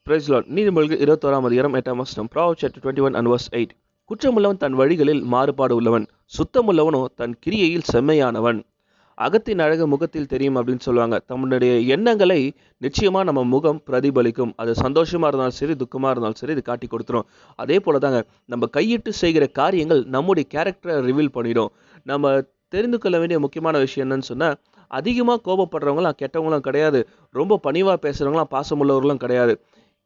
Price Lord. நீதிமொழிகள் 21ஆம் அதிகாரம் 8ஆம் வசனம். Proverbs chapter 21 and verse 8. குற்றமுள்ளவன் தன் வழிகளில் மாறுபாடு உள்ளவன், சுத்தமுள்ளவனோ தன் கிரியையில் செம்மையானவன். அகத்தின் அழகு முகத்தில் தெரியும் அப்படின்னு சொல்லுவாங்க. தன்னுடைய எண்ணங்களை நிச்சயமா நம்ம முகம் பிரதிபலிக்கும். அது சந்தோஷமா இருந்தாலும் சரி, துக்கமா இருந்தாலும் சரி, இது காட்டி கொடுத்துரும். அதே போல தாங்க நம்ம கையிட்டு செய்கிற காரியங்கள் நம்முடைய கேரக்டரை ரிவீல் பண்ணிடும். நம்ம தெரிந்து கொள்ள வேண்டிய முக்கியமான விஷயம் என்னன்னு சொன்னா, அதிகமாக கோபப்படுறவங்களாம் கெட்டவங்களும் கிடையாது, ரொம்ப பணிவாக பேசுகிறவங்களாம் பாசமுள்ளவர்களும் கிடையாது.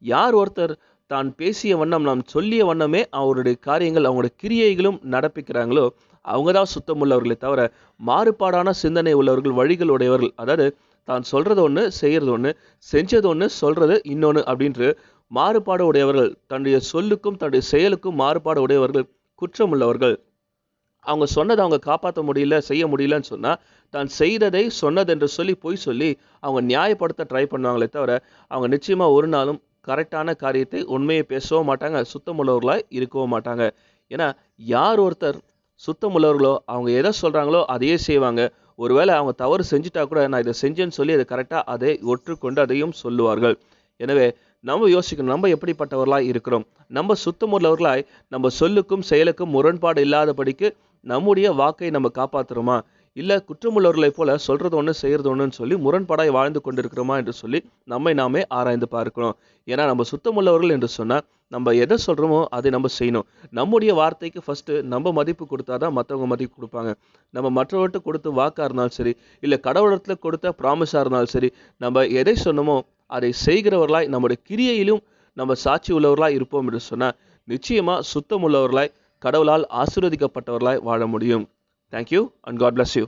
யார் ஒருத்தர் தான் பேசிய வண்ணம் நாம் சொல்லிய வண்ணமே அவருடைய காரியங்கள் அவங்களுடைய கிரியைகளும் நடப்பிக்கிறாங்களோ அவங்க தான் சுத்தமுள்ளவர்களே தவிர, மாறுபாடான சிந்தனை உள்ளவர்கள், வழிகள் உடையவர்கள், அதாவது தான் சொல்றது ஒன்று, செய்யறது ஒன்று, செஞ்சது ஒன்று, சொல்றது இன்னொன்று அப்படின்று மாறுபாடு உடையவர்கள், தன்னுடைய சொல்லுக்கும் தன்னுடைய செயலுக்கும் மாறுபாடு உடையவர்கள் குற்றமுள்ளவர்கள். அவங்க சொன்னதை அவங்க காப்பாற்ற முடியல, செய்ய முடியலன்னு சொன்னால், தான் செய்ததை சொன்னதென்று சொல்லி பொய் சொல்லி அவங்க நியாயப்படுத்த ட்ரை பண்ணுவாங்களே தவிர, அவங்க நிச்சயமாக ஒரு நாளும் கரெக்டான காரியத்தை உண்மையை பேசவும் மாட்டாங்க, சுத்தமுள்ளவர்களாக இருக்கவும் மாட்டாங்க. ஏன்னா யார் ஒருத்தர் சுத்தமுள்ளவர்களோ அவங்க எதை சொல்கிறாங்களோ அதையே செய்வாங்க. ஒருவேளை அவங்க தவறு செஞ்சுட்டா கூட நான் இதை செஞ்சேன்னு சொல்லி அதை கரெக்டாக அதை ஒற்றுக்கொண்டு அதையும் சொல்லுவார்கள். எனவே நம்ம யோசிக்கணும், நம்ம எப்படிப்பட்டவர்களாய் இருக்கிறோம். நம்ம சுத்தமுள்ளவர்களாய் நம்ம சொல்லுக்கும் செயலுக்கும் முரண்பாடு இல்லாதபடிக்கு நம்முடைய வாக்கை நம்ம காப்பாற்றுறோமா, இல்லை குற்றமுள்ளவர்களைப் போல சொல்கிறது ஒன்று செய்கிறது ஒன்றுன்னு சொல்லி முரண்பாடாய் வாழ்ந்து கொண்டிருக்கிறோமா என்று சொல்லி நம்மை நாமே ஆராய்ந்து பார்க்கணும். ஏன்னா நம்ம சுத்தமுள்ளவர்கள் என்று சொன்னால் நம்ம எதை சொல்கிறோமோ அதை நம்ம செய்யணும். நம்முடைய வார்த்தைக்கு ஃபஸ்ட்டு நம்ம மதிப்பு கொடுத்தா தான் மற்றவங்க மதிப்பு கொடுப்பாங்க. நம்ம மற்றவர்கிட்ட கொடுத்த வாக்காக இருந்தாலும் சரி, இல்லை கடவுளத்தில் கொடுத்த ப்ராமிஸாக இருந்தாலும் சரி, நம்ம எதை சொன்னோமோ அதை செய்கிறவர்களாய் நம்முடைய கிரியையிலும் நம்ம சாட்சி உள்ளவர்களாய் இருப்போம் என்று சொன்னால் நிச்சயமாக சுத்தமுள்ளவர்களாய் கடவுளால் ஆசீர்வதிக்கப்பட்டவர்களாய் வாழ முடியும். Thank you and God bless you.